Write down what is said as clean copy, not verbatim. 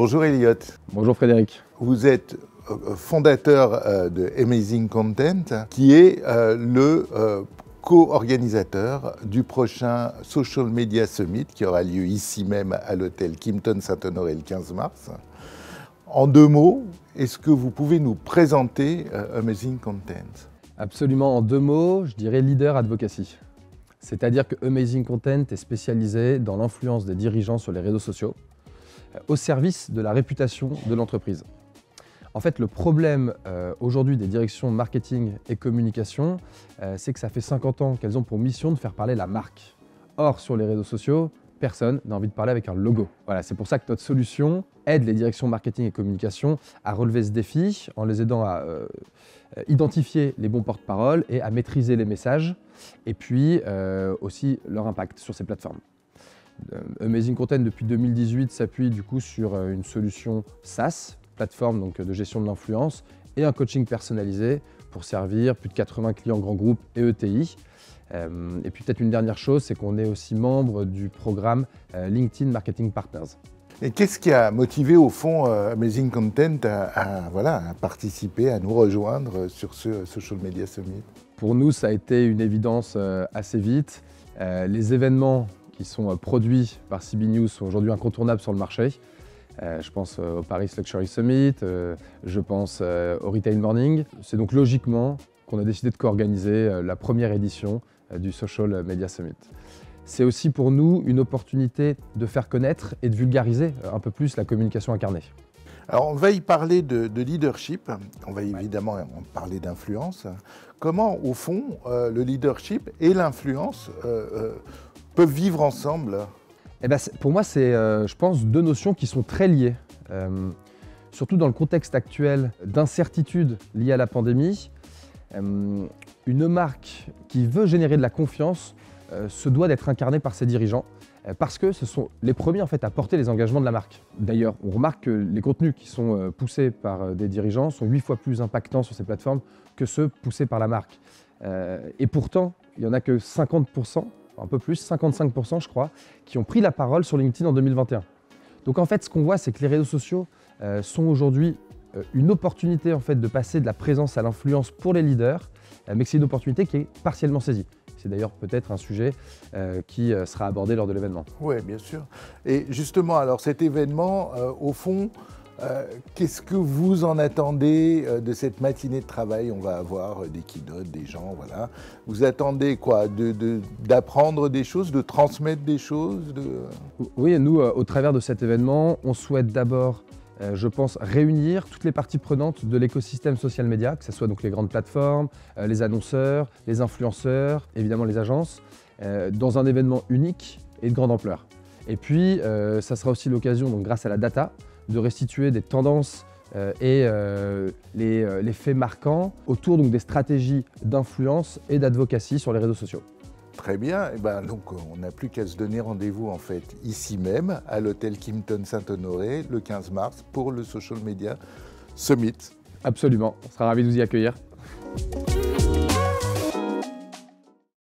Bonjour Elliot. Bonjour Frédéric. Vous êtes fondateur de Amazing Content, qui est le co-organisateur du prochain Social Media Summit qui aura lieu ici même à l'hôtel Kimpton Saint-Honoré le 15 mars. En 2 mots, est-ce que vous pouvez nous présenter Amazing Content? Absolument, en 2 mots, je dirais leader advocacy. C'est-à-dire que Amazing Content est spécialisé dans l'influence des dirigeants sur les réseaux sociaux au service de la réputation de l'entreprise. En fait, le problème aujourd'hui des directions marketing et communication, c'est que ça fait 50 ans qu'elles ont pour mission de faire parler la marque. Or, sur les réseaux sociaux, personne n'a envie de parler avec un logo. Voilà, c'est pour ça que notre solution aide les directions marketing et communication à relever ce défi en les aidant à identifier les bons porte-parole et à maîtriser les messages et puis aussi leur impact sur ces plateformes. Amazing Content depuis 2018 s'appuie du coup sur une solution SaaS, plateforme donc de gestion de l'influence, et un coaching personnalisé pour servir plus de 80 clients grands groupes et ETI. Et puis peut-être une dernière chose, c'est qu'on est aussi membre du programme LinkedIn Marketing Partners. Et qu'est-ce qui a motivé au fond Amazing Content à participer, à nous rejoindre sur ce Social Media Summit? Pour nous, ça a été une évidence assez vite. Les événements qui sont produits par CB News sont aujourd'hui incontournables sur le marché. Je pense au Paris Luxury Summit, je pense au Retail Morning. C'est donc logiquement qu'on a décidé de co-organiser la première édition du Social Media Summit. C'est aussi pour nous une opportunité de faire connaître et de vulgariser un peu plus la communication incarnée. Alors on va y parler de leadership, on va évidemment parler d'influence. Comment au fond le leadership et l'influence peuvent vivre ensemble? Eh ben, pour moi, c'est, je pense, 2 notions qui sont très liées. Surtout dans le contexte actuel d'incertitude liée à la pandémie, une marque qui veut générer de la confiance se doit d'être incarnée par ses dirigeants parce que ce sont les premiers en fait, à porter les engagements de la marque. D'ailleurs, on remarque que les contenus qui sont poussés par des dirigeants sont 8 fois plus impactants sur ces plateformes que ceux poussés par la marque. Et pourtant, il n'y en a que 50%, un peu plus, 55% je crois, qui ont pris la parole sur LinkedIn en 2021. Donc en fait, ce qu'on voit, c'est que les réseaux sociaux sont aujourd'hui une opportunité en fait, de passer de la présence à l'influence pour les leaders, mais que c'est une opportunité qui est partiellement saisie. C'est d'ailleurs peut-être un sujet qui sera abordé lors de l'événement. Oui, bien sûr. Et justement, alors cet événement, au fond, qu'est-ce que vous en attendez de cette matinée de travail? On va avoir des keynotes, des gens, voilà. Vous attendez quoi? D'apprendre des choses, de transmettre des choses Oui, nous, au travers de cet événement, on souhaite d'abord, je pense, réunir toutes les parties prenantes de l'écosystème social media, que ce soit donc les grandes plateformes, les annonceurs, les influenceurs, évidemment les agences, dans un événement unique et de grande ampleur. Et puis, ça sera aussi l'occasion, donc grâce à la data, de restituer des tendances et les faits marquants autour donc, des stratégies d'influence et d'advocacy sur les réseaux sociaux. Très bien, et ben, donc on n'a plus qu'à se donner rendez-vous en fait ici même à l'hôtel Kimpton Saint-Honoré le 15 mars pour le Social Media Summit. Absolument, on sera ravis de vous y accueillir.